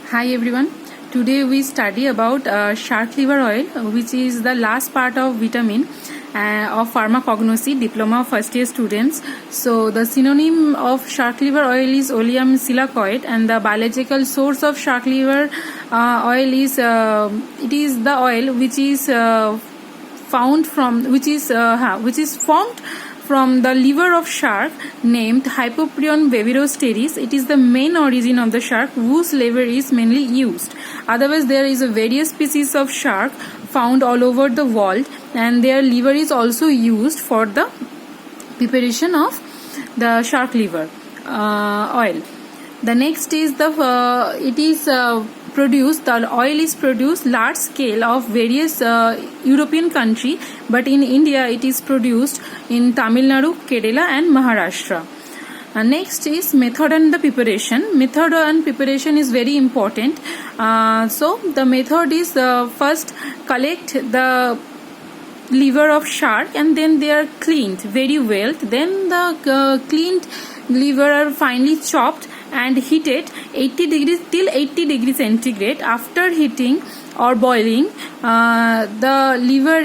Hi everyone. Today we study about shark liver oil, which is the last part of vitamin of pharmacognosy diploma first year students. So the synonym of shark liver oil is oleum silacoid, and the biological source of shark liver oil is it is the oil which is formed from the liver of shark named Hypoprion bavirosteris. It is the main origin of the shark whose liver is mainly used. Otherwise, there is a various species of shark found all over the world, and their liver is also used for the preparation of the shark liver oil. The next is the oil is produced large scale of various European country, but in India it is produced in Tamil Nadu, Kerala and Maharashtra. Next is method and the preparation. Method and preparation is very important. So the method is first collect the liver of shark, and then they are cleaned very well. Then the cleaned liver are finely chopped and heated 80 degrees centigrade. After heating or boiling, the liver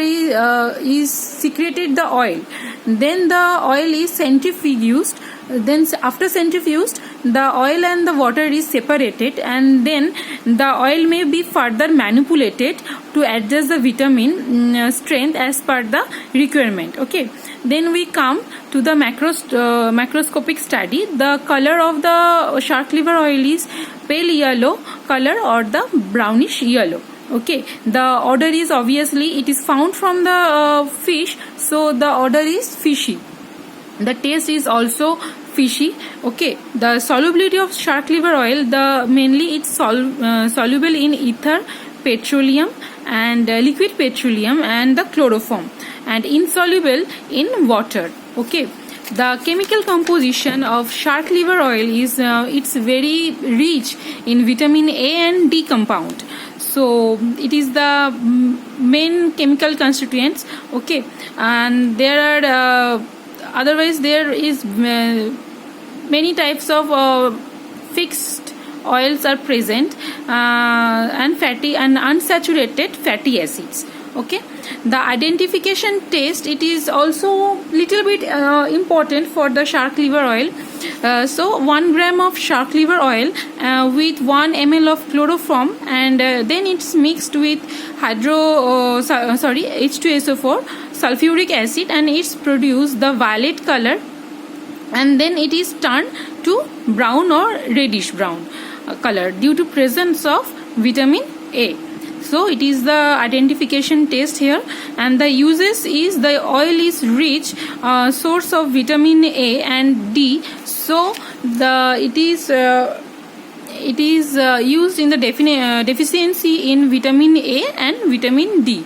is secreted the oil. Then the oil is centrifuged. Then after centrifuged, the oil and the water is separated, and then the oil may be further manipulated to adjust the vitamin strength as per the requirement. Okay. Then we come to the macroscopic study. The color of the shark liver oil is pale yellow color or the brownish yellow. Okay, the odor is obviously it is found from the fish, so the odor is fishy. The taste is also fishy. Okay, the solubility of shark liver oil, mainly it's soluble in ether, petroleum and liquid petroleum and the chloroform, and insoluble in water. Okay, the chemical composition of shark liver oil is it's very rich in vitamin A and D compound. So it is the main chemical constituents. Okay, and there are otherwise there is many types of fixed oils are present, and fatty and unsaturated fatty acids. Okay, the identification test, it is also little bit important for the shark liver oil. So 1 gram of shark liver oil with 1 ml of chloroform, and then it's mixed with H2SO4 sulfuric acid, and it's produced the violet color, and then it is turned to brown or reddish brown color due to presence of vitamin A. So it is the identification test here, and the uses is the oil is rich source of vitamin A and D. So it is used in the deficiency in vitamin A and vitamin D,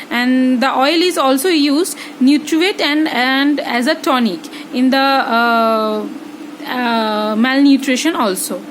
and the oil is also used nutrient and as a tonic in the malnutrition also.